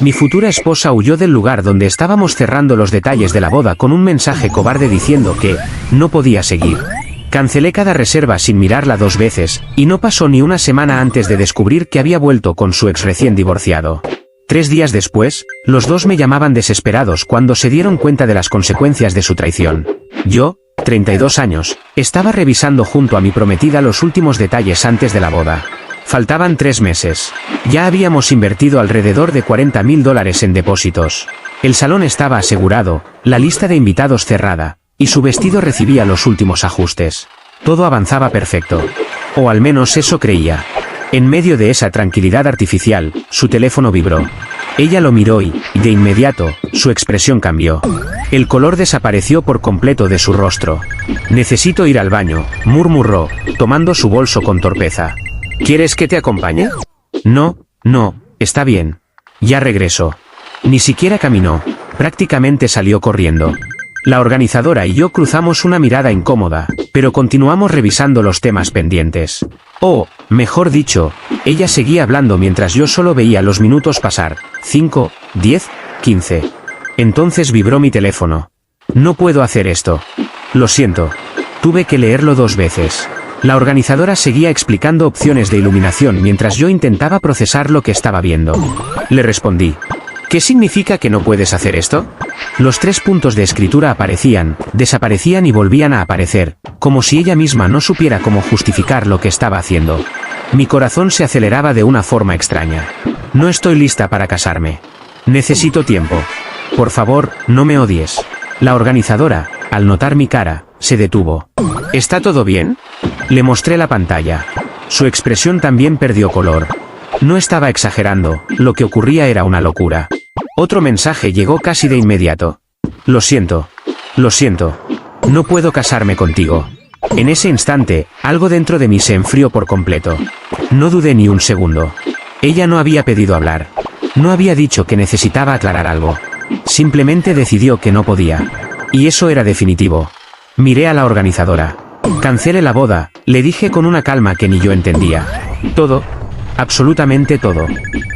Mi futura esposa huyó del lugar donde estábamos cerrando los detalles de la boda con un mensaje cobarde diciendo que no podía seguir. Cancelé cada reserva sin mirarla 2 veces, y no pasó ni una semana antes de descubrir que había vuelto con su ex recién divorciado. 3 días después, los dos me llamaban desesperados cuando se dieron cuenta de las consecuencias de su traición. Yo, 32 años, estaba revisando junto a mi prometida los últimos detalles antes de la boda. Faltaban 3 meses. Ya habíamos invertido alrededor de $40,000 en depósitos. El salón estaba asegurado, la lista de invitados cerrada, y su vestido recibía los últimos ajustes. Todo avanzaba perfecto. O al menos eso creía. En medio de esa tranquilidad artificial, su teléfono vibró. Ella lo miró y, de inmediato, su expresión cambió. El color desapareció por completo de su rostro. «Necesito ir al baño», murmuró, tomando su bolso con torpeza. «¿Quieres que te acompañe?» No, está bien. Ya regreso. Ni siquiera caminó. Prácticamente salió corriendo. La organizadora y yo cruzamos una mirada incómoda, pero continuamos revisando los temas pendientes. O, mejor dicho, ella seguía hablando mientras yo solo veía los minutos pasar. 5, 10, 15. Entonces vibró mi teléfono. No puedo hacer esto. Lo siento. Tuve que leerlo 2 veces. La organizadora seguía explicando opciones de iluminación mientras yo intentaba procesar lo que estaba viendo. Le respondí. ¿Qué significa que no puedes hacer esto? Los 3 puntos de escritura aparecían, desaparecían y volvían a aparecer, como si ella misma no supiera cómo justificar lo que estaba haciendo. Mi corazón se aceleraba de una forma extraña. No estoy lista para casarme. Necesito tiempo. Por favor, no me odies. La organizadora, al notar mi cara, se detuvo. ¿Está todo bien? Le mostré la pantalla. Su expresión también perdió color. No estaba exagerando, lo que ocurría era una locura. Otro mensaje llegó casi de inmediato. Lo siento. No puedo casarme contigo. En ese instante, algo dentro de mí se enfrió por completo. No dudé ni un segundo. Ella no había pedido hablar. No había dicho que necesitaba aclarar algo. Simplemente decidió que no podía. Y eso era definitivo. Miré a la organizadora. Cancele la boda, le dije con una calma que ni yo entendía. Todo, absolutamente todo.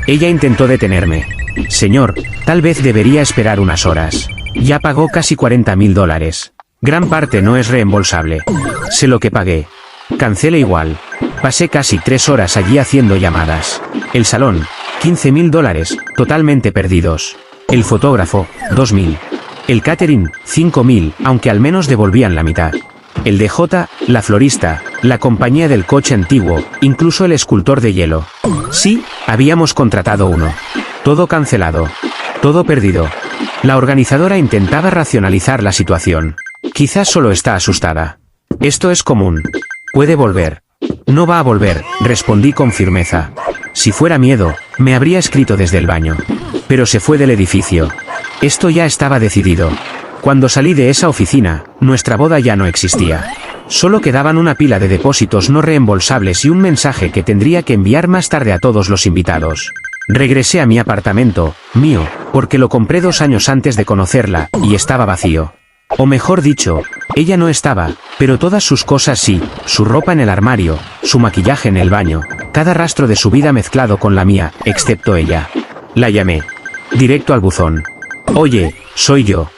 Ella intentó detenerme. Señor, tal vez debería esperar unas horas. Ya pagó casi $40,000. Gran parte no es reembolsable. Sé lo que pagué. Cancele igual. Pasé casi 3 horas allí haciendo llamadas. El salón, $15,000, totalmente perdidos. El fotógrafo, $2,000. El catering, $5,000, aunque al menos devolvían la mitad. El DJ, la florista, la compañía del coche antiguo, incluso el escultor de hielo. Sí, habíamos contratado uno. Todo cancelado. Todo perdido. La organizadora intentaba racionalizar la situación. Quizás solo está asustada. Esto es común. Puede volver. No va a volver, respondí con firmeza. Si fuera miedo, me habría escrito desde el baño. Pero se fue del edificio. Esto ya estaba decidido. Cuando salí de esa oficina, nuestra boda ya no existía. Solo quedaban una pila de depósitos no reembolsables y un mensaje que tendría que enviar más tarde a todos los invitados. Regresé a mi apartamento, mío, porque lo compré 2 años antes de conocerla, y estaba vacío. O mejor dicho, ella no estaba, pero todas sus cosas sí, su ropa en el armario, su maquillaje en el baño, cada rastro de su vida mezclado con la mía, excepto ella. La llamé. Directo al buzón. Oye, soy yo.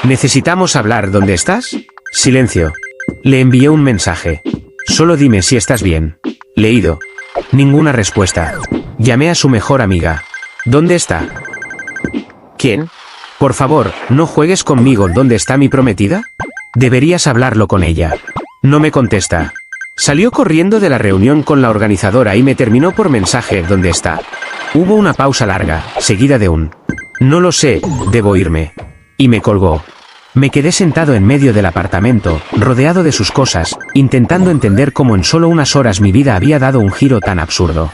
¿Necesitamos hablar? ¿Dónde estás? Silencio. Le envié un mensaje. Solo dime si estás bien. Leído. Ninguna respuesta. Llamé a su mejor amiga. ¿Dónde está? ¿Quién? Por favor, no juegues conmigo. ¿Dónde está mi prometida? Deberías hablarlo con ella. No me contesta. Salió corriendo de la reunión con la organizadora y me terminó por mensaje. ¿Dónde está? Hubo una pausa larga, seguida de un no lo sé, debo irme. Y me colgó. Me quedé sentado en medio del apartamento, rodeado de sus cosas, intentando entender cómo en solo unas horas mi vida había dado un giro tan absurdo.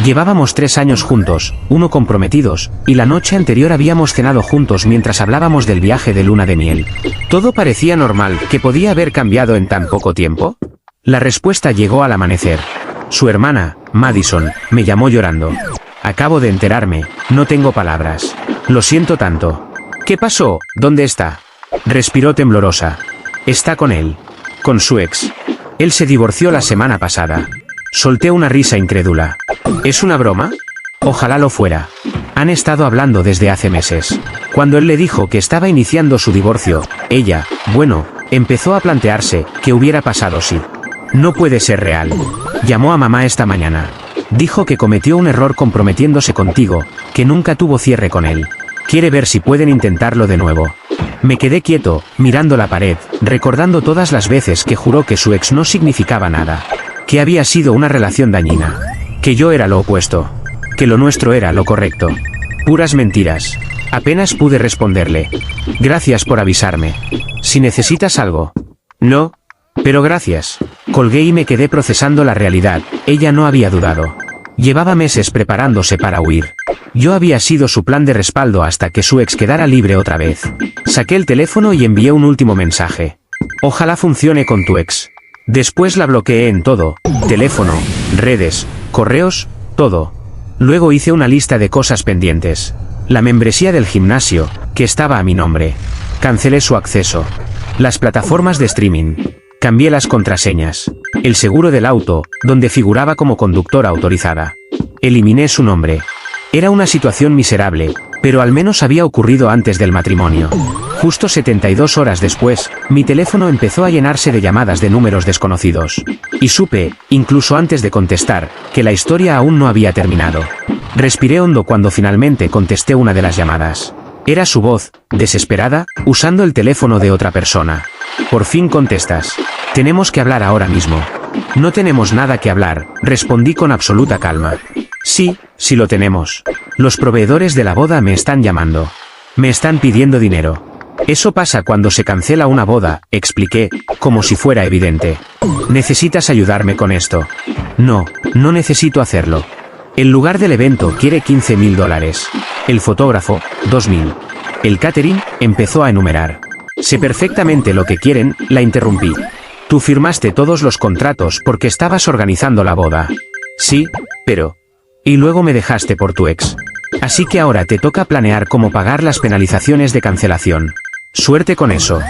Llevábamos 3 años juntos, 1 comprometidos, y la noche anterior habíamos cenado juntos mientras hablábamos del viaje de luna de miel. ¿Todo parecía normal, que podía haber cambiado en tan poco tiempo? La respuesta llegó al amanecer. Su hermana, Madison, me llamó llorando. Acabo de enterarme, no tengo palabras. Lo siento tanto. ¿Qué pasó? ¿Dónde está? Respiró temblorosa. Está con él. Con su ex. Él se divorció la semana pasada. Solté una risa incrédula. ¿Es una broma? Ojalá lo fuera. Han estado hablando desde hace meses. Cuando él le dijo que estaba iniciando su divorcio, ella, bueno, empezó a plantearse qué hubiera pasado si. No puede ser real. Llamó a mamá esta mañana. Dijo que cometió un error comprometiéndose contigo, que nunca tuvo cierre con él. Quiere ver si pueden intentarlo de nuevo. Me quedé quieto, mirando la pared, recordando todas las veces que juró que su ex no significaba nada. Que había sido una relación dañina. Que yo era lo opuesto. Que lo nuestro era lo correcto. Puras mentiras. Apenas pude responderle. Gracias por avisarme. Si necesitas algo. No. Pero gracias. Colgué y me quedé procesando la realidad. Ella no había dudado. Llevaba meses preparándose para huir. Yo había sido su plan de respaldo hasta que su ex quedara libre otra vez. Saqué el teléfono y envié un último mensaje. Ojalá funcione con tu ex. Después la bloqueé en todo. Teléfono, redes, correos, todo. Luego hice una lista de cosas pendientes. La membresía del gimnasio, que estaba a mi nombre. Cancelé su acceso. Las plataformas de streaming. Cambié las contraseñas. El seguro del auto, donde figuraba como conductora autorizada. Eliminé su nombre. Era una situación miserable, pero al menos había ocurrido antes del matrimonio. Justo 72 horas después, mi teléfono empezó a llenarse de llamadas de números desconocidos. Y supe, incluso antes de contestar, que la historia aún no había terminado. Respiré hondo cuando finalmente contesté una de las llamadas. Era su voz, desesperada, usando el teléfono de otra persona. Por fin contestas. Tenemos que hablar ahora mismo. No tenemos nada que hablar, respondí con absoluta calma. Sí, sí lo tenemos. Los proveedores de la boda me están llamando. Me están pidiendo dinero. Eso pasa cuando se cancela una boda, expliqué, como si fuera evidente. ¿Necesitas ayudarme con esto? No, no necesito hacerlo. El lugar del evento quiere $15.000. El fotógrafo, 2.000. El catering, empezó a enumerar. Sé perfectamente lo que quieren, la interrumpí. Tú firmaste todos los contratos porque estabas organizando la boda. Sí, pero... Y luego me dejaste por tu ex. Así que ahora te toca planear cómo pagar las penalizaciones de cancelación. Suerte con eso.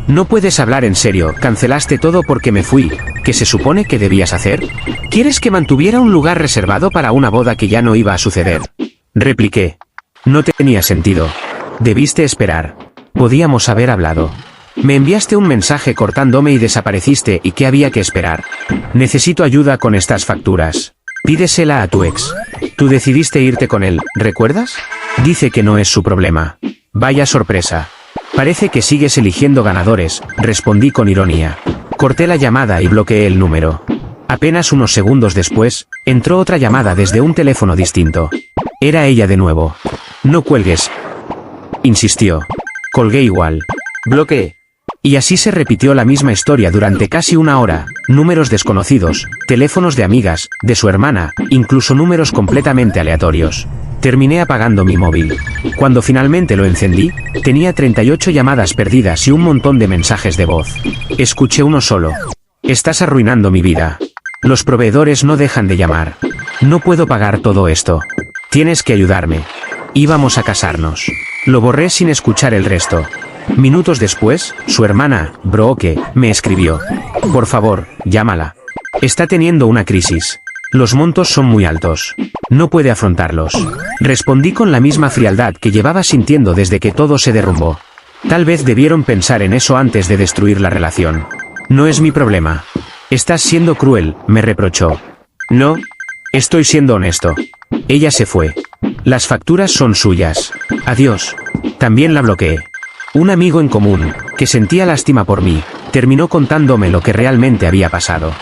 No puedes hablar en serio, cancelaste todo porque me fui. ¿Qué se supone que debías hacer? ¿Quieres que mantuviera un lugar reservado para una boda que ya no iba a suceder? Repliqué. No tenía sentido. Debiste esperar. Podíamos haber hablado. Me enviaste un mensaje cortándome y desapareciste, ¿y qué había que esperar? Necesito ayuda con estas facturas. Pídesela a tu ex. Tú decidiste irte con él, ¿recuerdas? Dice que no es su problema. Vaya sorpresa. Parece que sigues eligiendo ganadores, respondí con ironía. Corté la llamada y bloqueé el número. Apenas unos segundos después, entró otra llamada desde un teléfono distinto. Era ella de nuevo. No cuelgues. Insistió. Colgué igual. Bloqueé. Y así se repitió la misma historia durante casi una hora, números desconocidos, teléfonos de amigas, de su hermana, incluso números completamente aleatorios. Terminé apagando mi móvil. Cuando finalmente lo encendí, tenía 38 llamadas perdidas y un montón de mensajes de voz. Escuché uno solo. Estás arruinando mi vida. Los proveedores no dejan de llamar. No puedo pagar todo esto. Tienes que ayudarme. Íbamos a casarnos. Lo borré sin escuchar el resto. Minutos después, su hermana, Brooke, me escribió. Por favor, llámala. Está teniendo una crisis. Los montos son muy altos. No puede afrontarlos. Respondí con la misma frialdad que llevaba sintiendo desde que todo se derrumbó. Tal vez debieron pensar en eso antes de destruir la relación. No es mi problema. Estás siendo cruel, me reprochó. No. Estoy siendo honesto. Ella se fue. Las facturas son suyas. Adiós. También la bloqueé. Un amigo en común, que sentía lástima por mí, terminó contándome lo que realmente había pasado.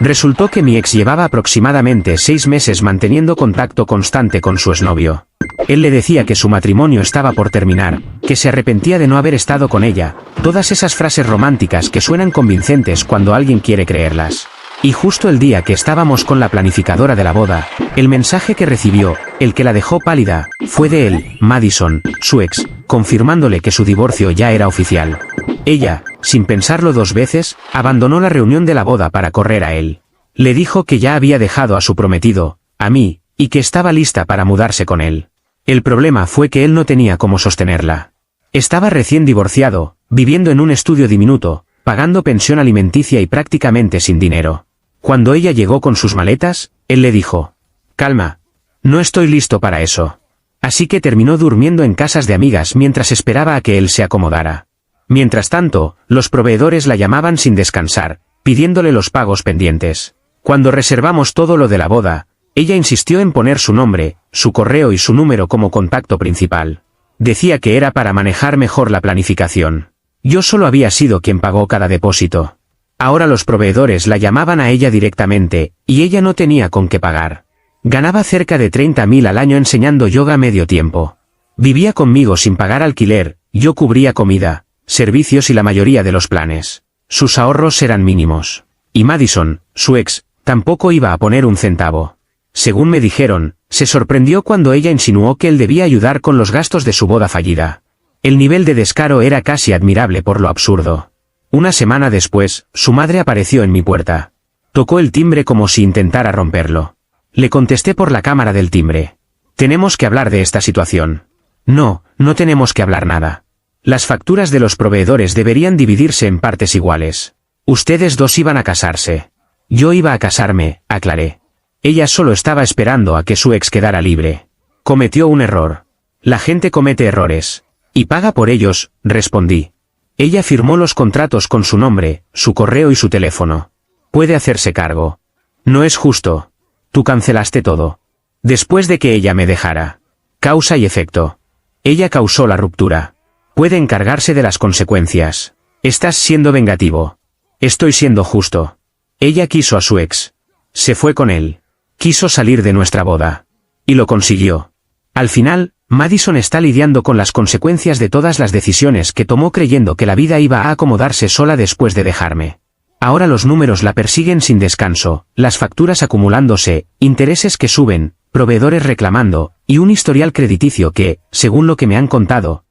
Resultó que mi ex llevaba aproximadamente 6 meses manteniendo contacto constante con su exnovio. Él le decía que su matrimonio estaba por terminar, que se arrepentía de no haber estado con ella, todas esas frases románticas que suenan convincentes cuando alguien quiere creerlas. Y justo el día que estábamos con la planificadora de la boda, el mensaje que recibió, el que la dejó pálida, fue de él, Madison, su ex, confirmándole que su divorcio ya era oficial. Ella, sin pensarlo 2 veces, abandonó la reunión de la boda para correr a él. Le dijo que ya había dejado a su prometido, a mí, y que estaba lista para mudarse con él. El problema fue que él no tenía cómo sostenerla. Estaba recién divorciado, viviendo en un estudio diminuto, pagando pensión alimenticia y prácticamente sin dinero. Cuando ella llegó con sus maletas, él le dijo: «Calma. No estoy listo para eso. Así que terminó durmiendo en casas de amigas mientras esperaba a que él se acomodara. Mientras tanto, los proveedores la llamaban sin descansar, pidiéndole los pagos pendientes. Cuando reservamos todo lo de la boda, ella insistió en poner su nombre, su correo y su número como contacto principal. Decía que era para manejar mejor la planificación. Yo solo había sido quien pagó cada depósito. Ahora los proveedores la llamaban a ella directamente, y ella no tenía con qué pagar. Ganaba cerca de 30.000 al año enseñando yoga medio tiempo. Vivía conmigo sin pagar alquiler, yo cubría comida, servicios y la mayoría de los planes. Sus ahorros eran mínimos. Y Madison, su ex, tampoco iba a poner un centavo. Según me dijeron, se sorprendió cuando ella insinuó que él debía ayudar con los gastos de su boda fallida. El nivel de descaro era casi admirable por lo absurdo. Una semana después, su madre apareció en mi puerta. Tocó el timbre como si intentara romperlo. Le contesté por la cámara del timbre. Tenemos que hablar de esta situación. No, no tenemos que hablar nada. Las facturas de los proveedores deberían dividirse en partes iguales. Ustedes dos iban a casarse. Yo iba a casarme, aclaré. Ella solo estaba esperando a que su ex quedara libre. Cometió un error. La gente comete errores. Y paga por ellos, respondí. Ella firmó los contratos con su nombre, su correo y su teléfono. Puede hacerse cargo. No es justo. Tú cancelaste todo. Después de que ella me dejara. Causa y efecto. Ella causó la ruptura. Puede encargarse de las consecuencias. Estás siendo vengativo. Estoy siendo justo. Ella quiso a su ex. Se fue con él. Quiso salir de nuestra boda. Y lo consiguió. Al final, Madison está lidiando con las consecuencias de todas las decisiones que tomó creyendo que la vida iba a acomodarse sola después de dejarme. Ahora los números la persiguen sin descanso, las facturas acumulándose, intereses que suben, proveedores reclamando, y un historial crediticio que, según lo que me han contado,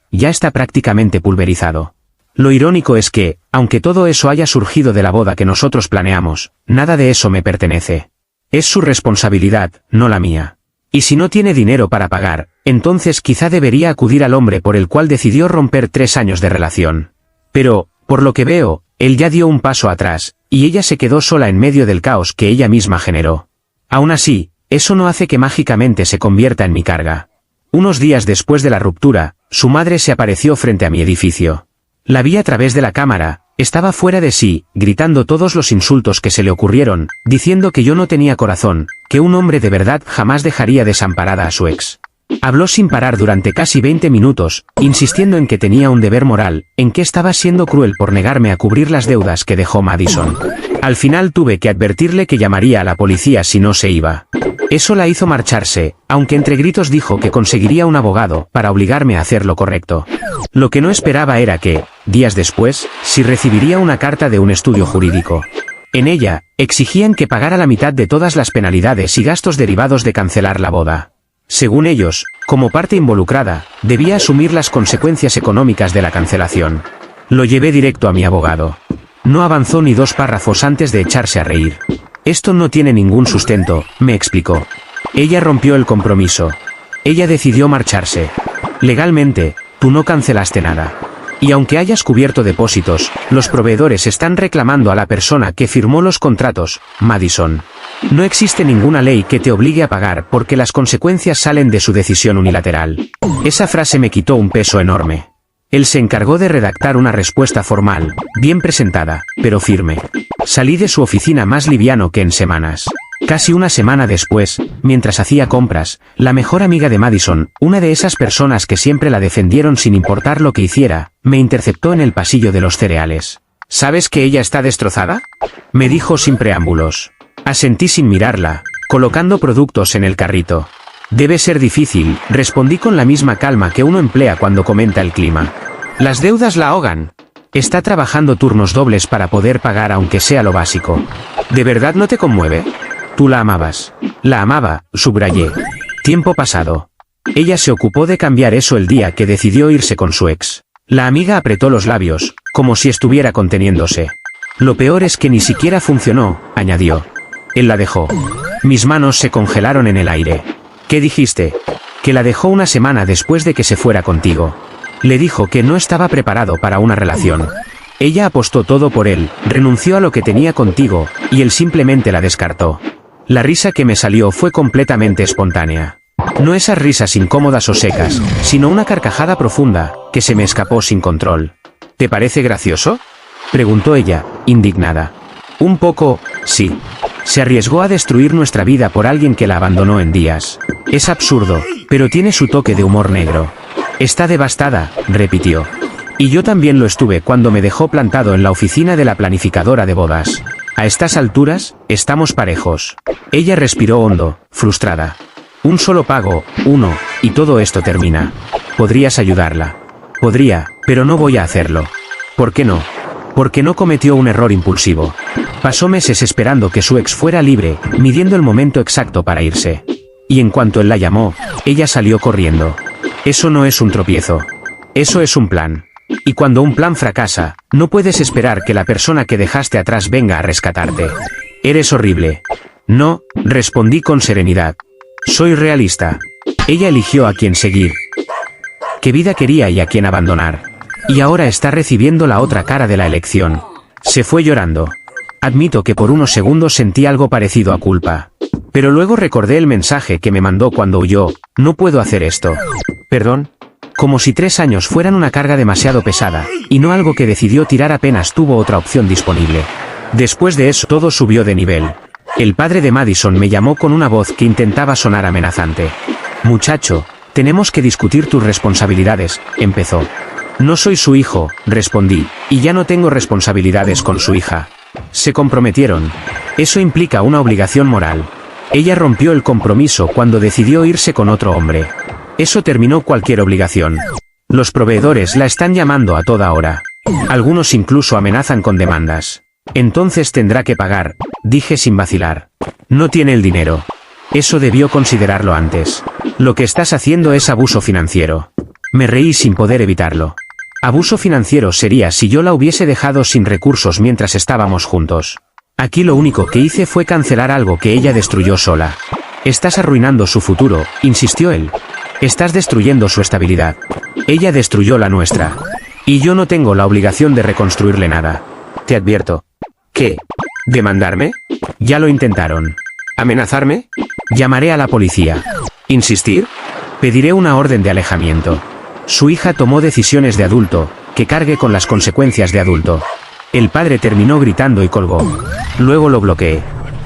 ya está prácticamente pulverizado. Lo irónico es que, aunque todo eso haya surgido de la boda que nosotros planeamos, nada de eso me pertenece. Es su responsabilidad, no la mía. Y si no tiene dinero para pagar, entonces quizá debería acudir al hombre por el cual decidió romper 3 años de relación. Pero, por lo que veo, él ya dio un paso atrás, y ella se quedó sola en medio del caos que ella misma generó. Aún así, eso no hace que mágicamente se convierta en mi carga. Unos días después de la ruptura, su madre se apareció frente a mi edificio. La vi a través de la cámara, estaba fuera de sí, gritando todos los insultos que se le ocurrieron, diciendo que yo no tenía corazón, que un hombre de verdad jamás dejaría desamparada a su ex. Habló sin parar durante casi 20 minutos, insistiendo en que tenía un deber moral, en que estaba siendo cruel por negarme a cubrir las deudas que dejó Madison. Al final tuve que advertirle que llamaría a la policía si no se iba. Eso la hizo marcharse, aunque entre gritos dijo que conseguiría un abogado para obligarme a hacer lo correcto. Lo que no esperaba era que, días después, sí recibiría una carta de un estudio jurídico. En ella, exigían que pagara la mitad de todas las penalidades y gastos derivados de cancelar la boda. Según ellos, como parte involucrada, debía asumir las consecuencias económicas de la cancelación. Lo llevé directo a mi abogado. No avanzó ni 2 párrafos antes de echarse a reír. Esto no tiene ningún sustento, me explicó. Ella rompió el compromiso. Ella decidió marcharse. Legalmente, tú no cancelaste nada. Y aunque hayas cubierto depósitos, los proveedores están reclamando a la persona que firmó los contratos, Madison. No existe ninguna ley que te obligue a pagar porque las consecuencias salen de su decisión unilateral. Esa frase me quitó un peso enorme. Él se encargó de redactar una respuesta formal, bien presentada, pero firme. Salí de su oficina más liviano que en semanas. Casi una semana después, mientras hacía compras, la mejor amiga de Madison, una de esas personas que siempre la defendieron sin importar lo que hiciera, me interceptó en el pasillo de los cereales. ¿Sabes que ella está destrozada?, me dijo sin preámbulos. Asentí sin mirarla, colocando productos en el carrito. Debe ser difícil, respondí con la misma calma que uno emplea cuando comenta el clima. Las deudas la ahogan. Está trabajando turnos dobles para poder pagar aunque sea lo básico. ¿De verdad no te conmueve? Tú la amabas. La amaba, subrayé. Tiempo pasado. Ella se ocupó de cambiar eso el día que decidió irse con su ex. La amiga apretó los labios, como si estuviera conteniéndose. Lo peor es que ni siquiera funcionó, añadió. Él la dejó. Mis manos se congelaron en el aire. ¿Qué dijiste? Que la dejó una semana después de que se fuera contigo. Le dijo que no estaba preparado para una relación. Ella apostó todo por él, renunció a lo que tenía contigo, y él simplemente la descartó. La risa que me salió fue completamente espontánea. No esas risas incómodas o secas, sino una carcajada profunda, que se me escapó sin control. ¿Te parece gracioso?, preguntó ella, indignada. Un poco, sí. Se arriesgó a destruir nuestra vida por alguien que la abandonó en días. Es absurdo, pero tiene su toque de humor negro. Está devastada, repitió. Y yo también lo estuve cuando me dejó plantado en la oficina de la planificadora de bodas. A estas alturas, estamos parejos. Ella respiró hondo, frustrada. Un solo pago, uno, y todo esto termina. ¿Podrías ayudarla? Podría, pero no voy a hacerlo. ¿Por qué no? Porque no cometió un error impulsivo. Pasó meses esperando que su ex fuera libre, midiendo el momento exacto para irse. Y en cuanto él la llamó, ella salió corriendo. Eso no es un tropiezo. Eso es un plan. Y cuando un plan fracasa, no puedes esperar que la persona que dejaste atrás venga a rescatarte. Eres horrible. No, respondí con serenidad. Soy realista. Ella eligió a quién seguir, qué vida quería y a quién abandonar. Y ahora está recibiendo la otra cara de la elección. Se fue llorando. Admito que por unos segundos sentí algo parecido a culpa. Pero luego recordé el mensaje que me mandó cuando huyó. No puedo hacer esto. ¿Perdón? Como si 3 años fueran una carga demasiado pesada, y no algo que decidió tirar apenas tuvo otra opción disponible. Después de eso todo subió de nivel. El padre de Madison me llamó con una voz que intentaba sonar amenazante. Muchacho, tenemos que discutir tus responsabilidades, empezó. No soy su hijo, respondí, y ya no tengo responsabilidades con su hija. Se comprometieron. Eso implica una obligación moral. Ella rompió el compromiso cuando decidió irse con otro hombre. Eso terminó cualquier obligación. Los proveedores la están llamando a toda hora. Algunos incluso amenazan con demandas. Entonces tendrá que pagar, dije sin vacilar. No tiene el dinero. Eso debió considerarlo antes. Lo que estás haciendo es abuso financiero. Me reí sin poder evitarlo. Abuso financiero sería si yo la hubiese dejado sin recursos mientras estábamos juntos. Aquí lo único que hice fue cancelar algo que ella destruyó sola. Estás arruinando su futuro, insistió él. Estás destruyendo su estabilidad. Ella destruyó la nuestra. Y yo no tengo la obligación de reconstruirle nada. Te advierto. ¿Qué? ¿Demandarme? Ya lo intentaron. ¿Amenazarme? Llamaré a la policía. ¿Insistir? Pediré una orden de alejamiento. Su hija tomó decisiones de adulto, que cargue con las consecuencias de adulto. El padre terminó gritando y colgó. Luego lo bloqueé.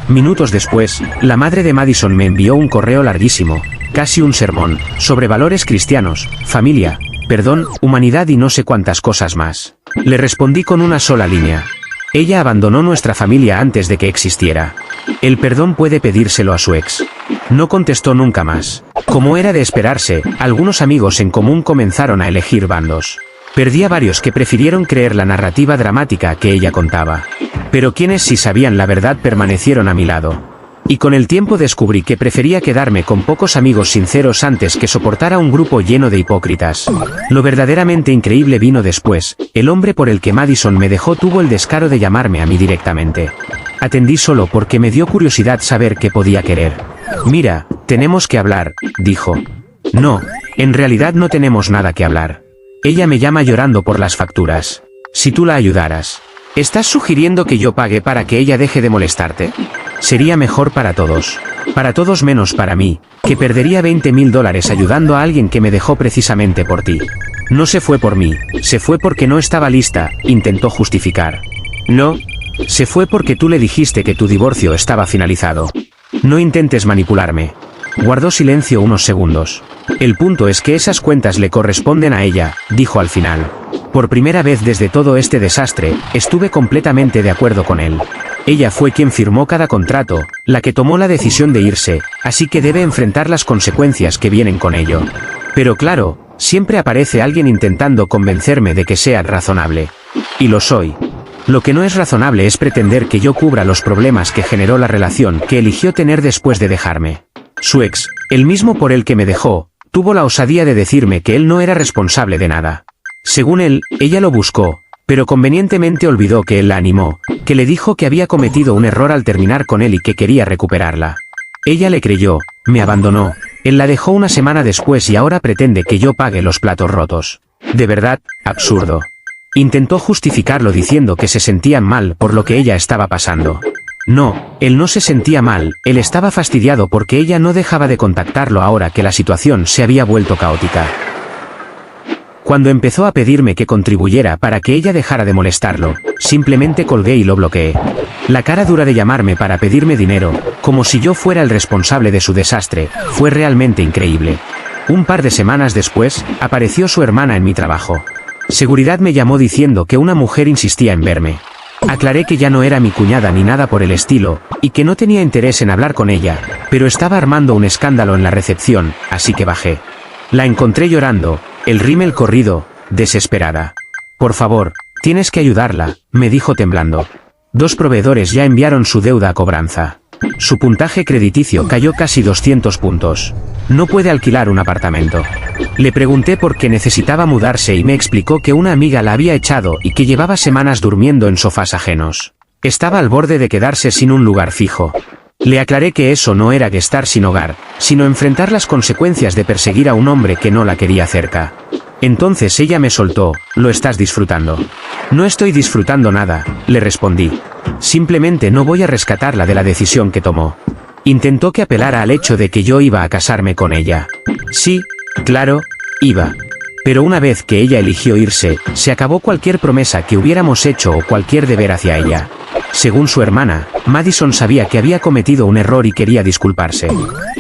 Minutos después, la madre de Madison me envió un correo larguísimo, casi un sermón, sobre valores cristianos, familia, perdón, humanidad y no sé cuántas cosas más. Le respondí con una sola línea. Ella abandonó nuestra familia antes de que existiera. El perdón puede pedírselo a su ex. No contestó nunca más. Como era de esperarse, algunos amigos en común comenzaron a elegir bandos. Perdí a varios que prefirieron creer la narrativa dramática que ella contaba. Pero quienes sí sabían la verdad permanecieron a mi lado. Y con el tiempo descubrí que prefería quedarme con pocos amigos sinceros antes que soportar a un grupo lleno de hipócritas. Lo verdaderamente increíble vino después. El hombre por el que Madison me dejó tuvo el descaro de llamarme a mí directamente. Atendí solo porque me dio curiosidad saber qué podía querer. Mira, tenemos que hablar, dijo. No, en realidad no tenemos nada que hablar. Ella me llama llorando por las facturas. Si tú la ayudaras. ¿Estás sugiriendo que yo pague para que ella deje de molestarte? Sería mejor para todos. Para todos menos para mí, que perdería $20,000 ayudando a alguien que me dejó precisamente por ti. No se fue por mí, se fue porque no estaba lista, intentó justificar. No, se fue porque tú le dijiste que tu divorcio estaba finalizado. No intentes manipularme. Guardó silencio unos segundos. El punto es que esas cuentas le corresponden a ella, dijo al final. Por primera vez desde todo este desastre, estuve completamente de acuerdo con él. Ella fue quien firmó cada contrato, la que tomó la decisión de irse, así que debe enfrentar las consecuencias que vienen con ello. Pero claro, siempre aparece alguien intentando convencerme de que sea razonable. Y lo soy. Lo que no es razonable es pretender que yo cubra los problemas que generó la relación que eligió tener después de dejarme. Su ex, el mismo por el que me dejó, tuvo la osadía de decirme que él no era responsable de nada. Según él, ella lo buscó, pero convenientemente olvidó que él la animó, que le dijo que había cometido un error al terminar con él y que quería recuperarla. Ella le creyó, me abandonó, él la dejó una semana después y ahora pretende que yo pague los platos rotos. De verdad, absurdo. Intentó justificarlo diciendo que se sentían mal por lo que ella estaba pasando. No, él no se sentía mal, él estaba fastidiado porque ella no dejaba de contactarlo ahora que la situación se había vuelto caótica. Cuando empezó a pedirme que contribuyera para que ella dejara de molestarlo, simplemente colgué y lo bloqueé. La cara dura de llamarme para pedirme dinero, como si yo fuera el responsable de su desastre, fue realmente increíble. Un par de semanas después, apareció su hermana en mi trabajo. Seguridad me llamó diciendo que una mujer insistía en verme. Aclaré que ya no era mi cuñada ni nada por el estilo, y que no tenía interés en hablar con ella, pero estaba armando un escándalo en la recepción, así que bajé. La encontré llorando, el rímel corrido, desesperada. Por favor, tienes que ayudarla, me dijo temblando. 2 proveedores ya enviaron su deuda a cobranza. Su puntaje crediticio cayó casi 200 puntos. No puede alquilar un apartamento. Le pregunté por qué necesitaba mudarse y me explicó que una amiga la había echado y que llevaba semanas durmiendo en sofás ajenos. Estaba al borde de quedarse sin un lugar fijo. Le aclaré que eso no era estar sin hogar, sino enfrentar las consecuencias de perseguir a un hombre que no la quería cerca. Entonces ella me soltó, ¿lo estás disfrutando? No estoy disfrutando nada, le respondí. Simplemente no voy a rescatarla de la decisión que tomó. Intentó que apelara al hecho de que yo iba a casarme con ella. Sí, claro, iba. Pero una vez que ella eligió irse, se acabó cualquier promesa que hubiéramos hecho o cualquier deber hacia ella. Según su hermana, Madison sabía que había cometido un error y quería disculparse.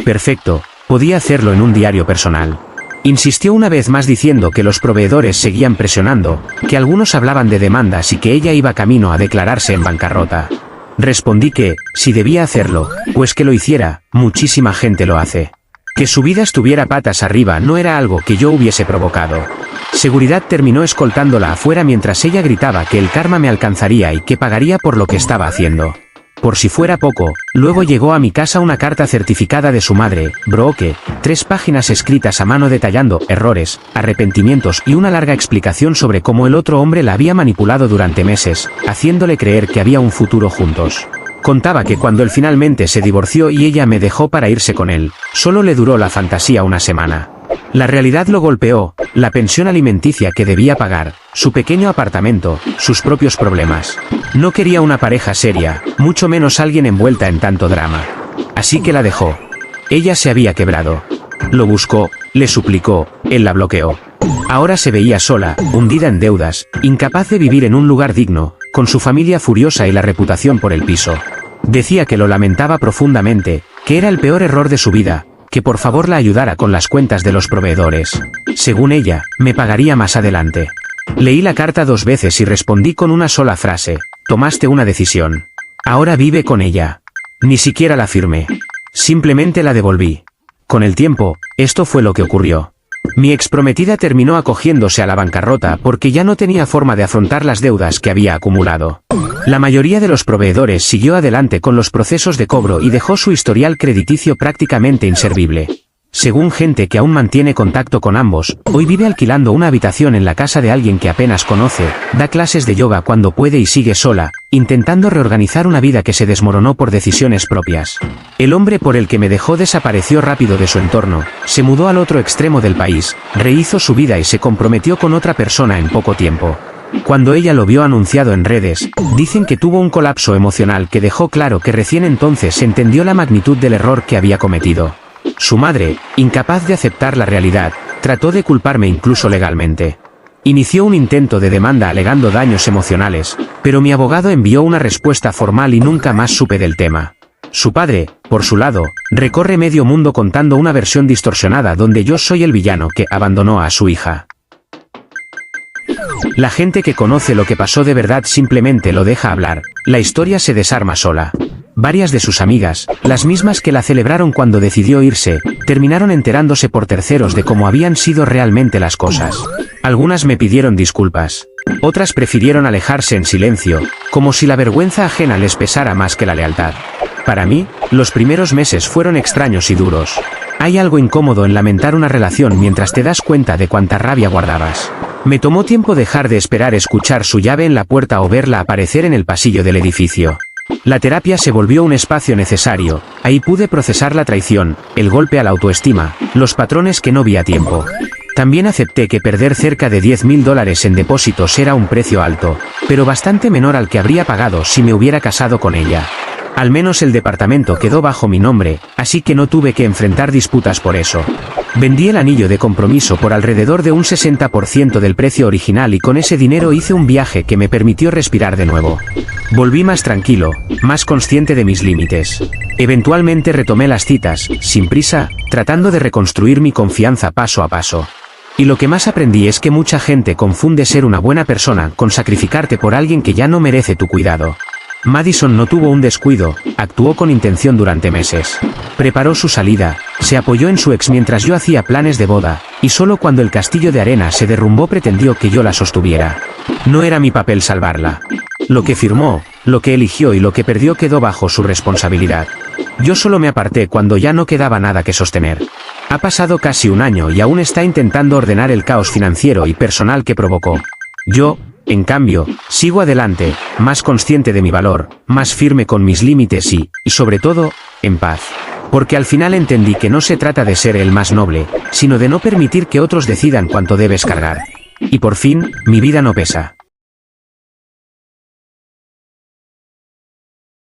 Perfecto, podía hacerlo en un diario personal. Insistió una vez más diciendo que los proveedores seguían presionando, que algunos hablaban de demandas y que ella iba camino a declararse en bancarrota. Respondí que, si debía hacerlo, pues que lo hiciera, muchísima gente lo hace. Que su vida estuviera patas arriba no era algo que yo hubiese provocado. Seguridad terminó escoltándola afuera mientras ella gritaba que el karma me alcanzaría y que pagaría por lo que estaba haciendo. Por si fuera poco, luego llegó a mi casa una carta certificada de su madre, Brooke, 3 páginas escritas a mano detallando errores, arrepentimientos y una larga explicación sobre cómo el otro hombre la había manipulado durante meses, haciéndole creer que había un futuro juntos. Contaba que cuando él finalmente se divorció y ella me dejó para irse con él, solo le duró la fantasía una semana. La realidad lo golpeó, la pensión alimenticia que debía pagar, su pequeño apartamento, sus propios problemas. No quería una pareja seria, mucho menos alguien envuelta en tanto drama. Así que la dejó. Ella se había quebrado. Lo buscó, le suplicó, él la bloqueó. Ahora se veía sola, hundida en deudas, incapaz de vivir en un lugar digno, con su familia furiosa y la reputación por el piso. Decía que lo lamentaba profundamente, que era el peor error de su vida, que por favor la ayudara con las cuentas de los proveedores. Según ella, me pagaría más adelante. Leí la carta 2 veces y respondí con una sola frase: tomaste una decisión. Ahora vive con ella. Ni siquiera la firmé. Simplemente la devolví. Con el tiempo, esto fue lo que ocurrió. Mi exprometida terminó acogiéndose a la bancarrota porque ya no tenía forma de afrontar las deudas que había acumulado. La mayoría de los proveedores siguió adelante con los procesos de cobro y dejó su historial crediticio prácticamente inservible. Según gente que aún mantiene contacto con ambos, hoy vive alquilando una habitación en la casa de alguien que apenas conoce, da clases de yoga cuando puede y sigue sola, intentando reorganizar una vida que se desmoronó por decisiones propias. El hombre por el que me dejó desapareció rápido de su entorno, se mudó al otro extremo del país, rehizo su vida y se comprometió con otra persona en poco tiempo. Cuando ella lo vio anunciado en redes, dicen que tuvo un colapso emocional que dejó claro que recién entonces entendió la magnitud del error que había cometido. Su madre, incapaz de aceptar la realidad, trató de culparme incluso legalmente. Inició un intento de demanda alegando daños emocionales, pero mi abogado envió una respuesta formal y nunca más supe del tema. Su padre, por su lado, recorre medio mundo contando una versión distorsionada donde yo soy el villano que abandonó a su hija. La gente que conoce lo que pasó de verdad simplemente lo deja hablar, la historia se desarma sola. Varias de sus amigas, las mismas que la celebraron cuando decidió irse, terminaron enterándose por terceros de cómo habían sido realmente las cosas. Algunas me pidieron disculpas. Otras prefirieron alejarse en silencio, como si la vergüenza ajena les pesara más que la lealtad. Para mí, los primeros meses fueron extraños y duros. Hay algo incómodo en lamentar una relación mientras te das cuenta de cuánta rabia guardabas. Me tomó tiempo dejar de esperar escuchar su llave en la puerta o verla aparecer en el pasillo del edificio. La terapia se volvió un espacio necesario, ahí pude procesar la traición, el golpe a la autoestima, los patrones que no vi a tiempo. También acepté que perder cerca de $10.000 en depósitos era un precio alto, pero bastante menor al que habría pagado si me hubiera casado con ella. Al menos el departamento quedó bajo mi nombre, así que no tuve que enfrentar disputas por eso. Vendí el anillo de compromiso por alrededor de un 60% del precio original y con ese dinero hice un viaje que me permitió respirar de nuevo. Volví más tranquilo, más consciente de mis límites. Eventualmente retomé las citas, sin prisa, tratando de reconstruir mi confianza paso a paso. Y lo que más aprendí es que mucha gente confunde ser una buena persona con sacrificarte por alguien que ya no merece tu cuidado. Madison no tuvo un descuido, actuó con intención durante meses. Preparó su salida, se apoyó en su ex mientras yo hacía planes de boda, y solo cuando el castillo de arena se derrumbó pretendió que yo la sostuviera. No era mi papel salvarla. Lo que firmó, lo que eligió y lo que perdió quedó bajo su responsabilidad. Yo solo me aparté cuando ya no quedaba nada que sostener. Ha pasado casi un año y aún está intentando ordenar el caos financiero y personal que provocó. Yo, en cambio, sigo adelante, más consciente de mi valor, más firme con mis límites y, sobre todo, en paz. Porque al final entendí que no se trata de ser el más noble, sino de no permitir que otros decidan cuánto debes cargar. Y por fin, mi vida no pesa.